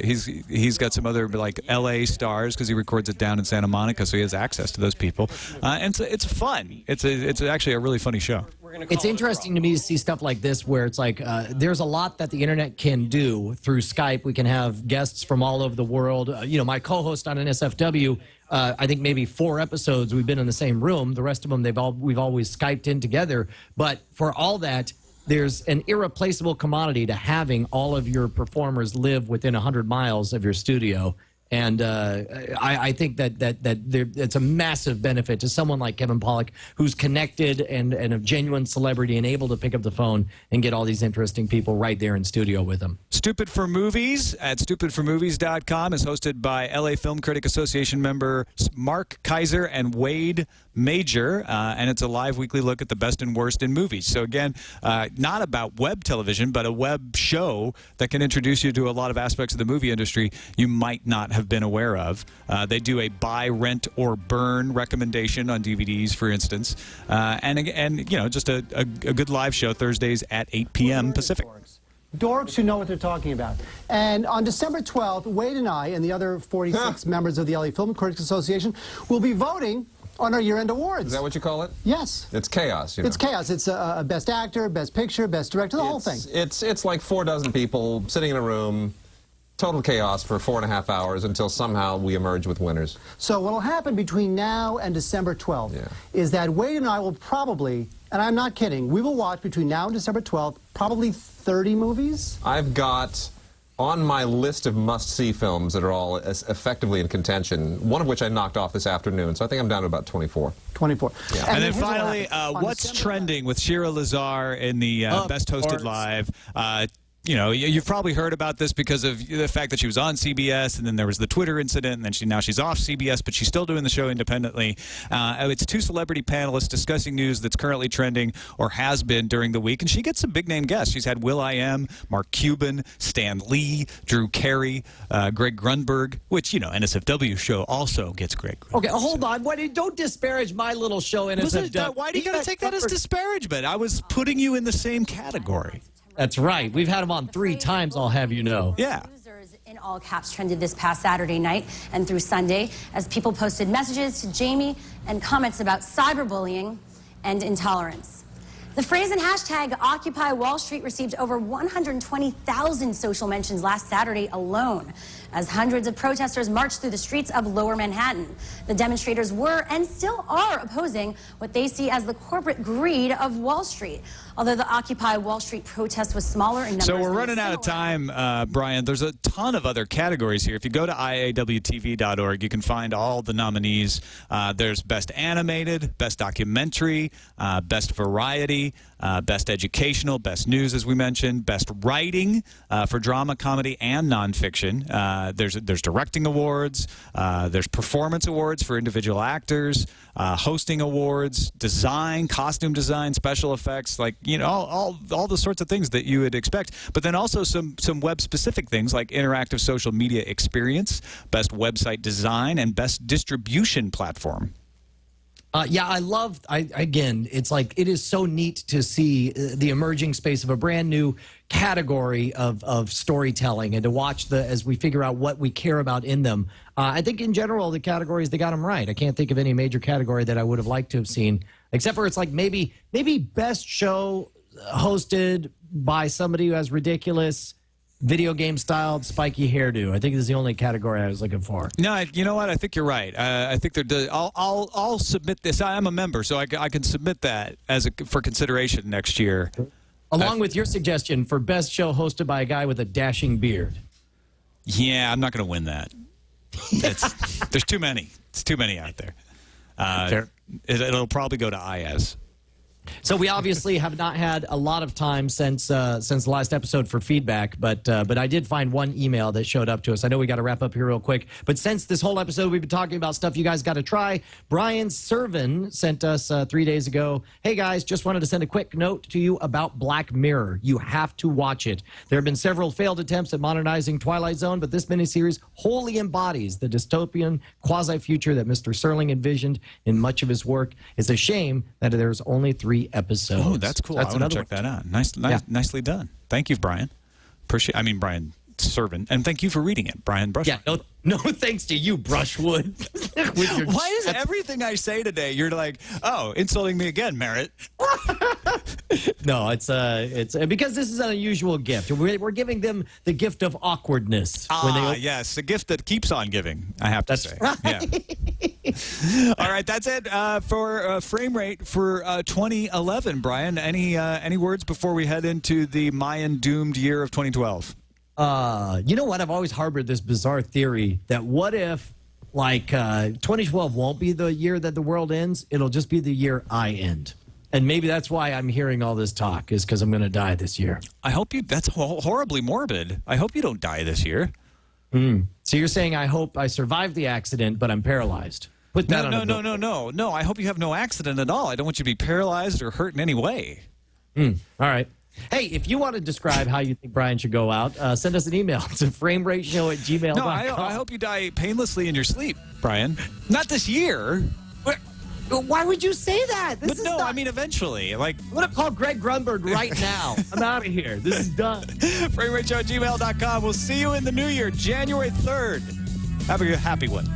He's got some other like L.A. stars, because he records it down in Santa Monica, so he has access to those people. And it's fun. It's actually a really funny show. It's interesting to me to see stuff like this, where it's like there's a lot that the internet can do through Skype. We can have guests from all over the world. My co-host on NSFW, I think maybe 4 episodes we've been in the same room. The rest of them we've always Skyped in together. But for all that, there's an irreplaceable commodity to having all of your performers live within 100 miles of your studio. And I think that it's a massive benefit to someone like Kevin Pollak, who's connected and a genuine celebrity and able to pick up the phone and get all these interesting people right there in studio with him. Stupid for Movies at stupidformovies.com is hosted by LA Film Critic Association member Mark Kaiser and Wade Major, and it's a live weekly look at the best and worst in movies. So again, not about web television, but a web show that can introduce you to a lot of aspects of the movie industry you might not have been aware of. They do a buy, rent, or burn recommendation on DVDs, for instance, and just a good live show Thursdays at 8 p.m. Pacific. Dorks who know what they're talking about. And on December 12th, Wade and I and the other 46 members of the LA Film Critics Association will be voting on our year-end awards. Is that what you call it? Yes. It's chaos, It's chaos. It's Best Actor, Best Picture, Best Director, the whole thing. It's like 4 dozen people sitting in a room, total chaos for 4.5 hours until somehow we emerge with winners. So what will happen between now and December 12th is that Wade and I will probably, and I'm not kidding, we will watch between now and December 12th probably 30 movies. I've got on my list of must-see films that are all effectively in contention, one of which I knocked off this afternoon, so I think I'm down to about 24. 24. Yeah. And then finally, what's trending with Shira Lazar in the Best Hosted Live? You've probably heard about this because of the fact that she was on CBS, and then there was the Twitter incident, and then now she's off CBS, but she's still doing the show independently. It's 2 celebrity panelists discussing news that's currently trending or has been during the week, and she gets some big-name guests. She's had will.i.am, Mark Cuban, Stan Lee, Drew Carey, Greg Grunberg, which, NSFW show also gets Greg Grunberg. Okay, hold on. Don't disparage my little show, NSFW. Why do you got to take that as disparagement? I was putting you in the same category. That's right. We've had him on 3 times, I'll have you know. Yeah. In all caps trended this past Saturday night and through Sunday as people posted messages to Jamie and comments about cyberbullying and intolerance. The phrase and hashtag Occupy Wall Street received over 120,000 social mentions last Saturday alone, as hundreds of protesters marched through the streets of Lower Manhattan. The demonstrators were and still are opposing what they see as the corporate greed of Wall Street. Although the Occupy Wall Street protest was smaller in numbers. So we're running out of time, Brian. There's a ton of other categories here. If you go to IAWTV.org, you can find all the nominees. There's Best Animated, Best Documentary, Best Variety, Best Educational, Best News, as we mentioned, Best Writing for drama, comedy, and nonfiction. There's Directing Awards. There's Performance Awards for individual actors, Hosting Awards, Design, Costume Design, Special Effects, like, you know, all the sorts of things that you would expect. But then also some web-specific things like Interactive Social Media Experience, Best Website Design, and Best Distribution Platform. Yeah, again, it's like, it is so neat to see the emerging space of a brand new category of storytelling, and to watch as we figure out what we care about in them. I think in general, the categories, they got them right. I can't think of any major category that I would have liked to have seen, except for it's like maybe best show hosted by somebody who has ridiculous video game styled spiky hairdo. I think this is the only category I was looking for. No, you know what? I think you're right. I think I'll submit this. I'm a member, so I can submit that for consideration next year. Along with your suggestion for best show hosted by a guy with a dashing beard. Yeah, I'm not going to win that. There's too many. It's too many out there. It'll probably go to IAS. So we obviously have not had a lot of time since the last episode for feedback, but I did find one email that showed up to us. I know we got to wrap up here real quick, but since this whole episode we've been talking about stuff you guys got to try, Brian Servin sent us 3 days ago, "Hey guys, just wanted to send a quick note to you about Black Mirror. You have to watch it. There have been several failed attempts at modernizing Twilight Zone, but this miniseries wholly embodies the dystopian quasi-future that Mr. Serling envisioned in much of his work. It's a shame that there's only 3 episodes." Oh, that's cool. I want to check that out. Nicely done. Thank you, Brian. Brian Servin, and thank you for reading it, Brian Brushwood. Yeah, no thanks to you, Brushwood. Why is everything I say today, you're like, oh, insulting me again, Merritt? No, it's because this is an unusual gift. We're giving them the gift of awkwardness. Yes, a gift that keeps on giving, I have to say. Right. Yeah. All right, that's it for Frame Rate for 2011. Brian, any words before we head into the Mayan doomed year of 2012? You know what? I've always harbored this bizarre theory that what if, 2012 won't be the year that the world ends? It'll just be the year I end. And maybe that's why I'm hearing all this talk, is because I'm going to die this year. I hope you. That's horribly morbid. I hope you don't die this year. So you're saying I hope I survived the accident, but I'm paralyzed. Put that on. No. I hope you have no accident at all. I don't want you to be paralyzed or hurt in any way. All right. Hey, if you want to describe how you think Brian should go out, send us an email to framerateshow@gmail.com. No, I hope you die painlessly in your sleep, Brian. Not this year. Why would you say that? I mean eventually. Like, I'm going to call Greg Grunberg right now. I'm out of here. This is done. framerateshow@gmail.com. We'll see you in the new year, January 3rd. Have a happy one.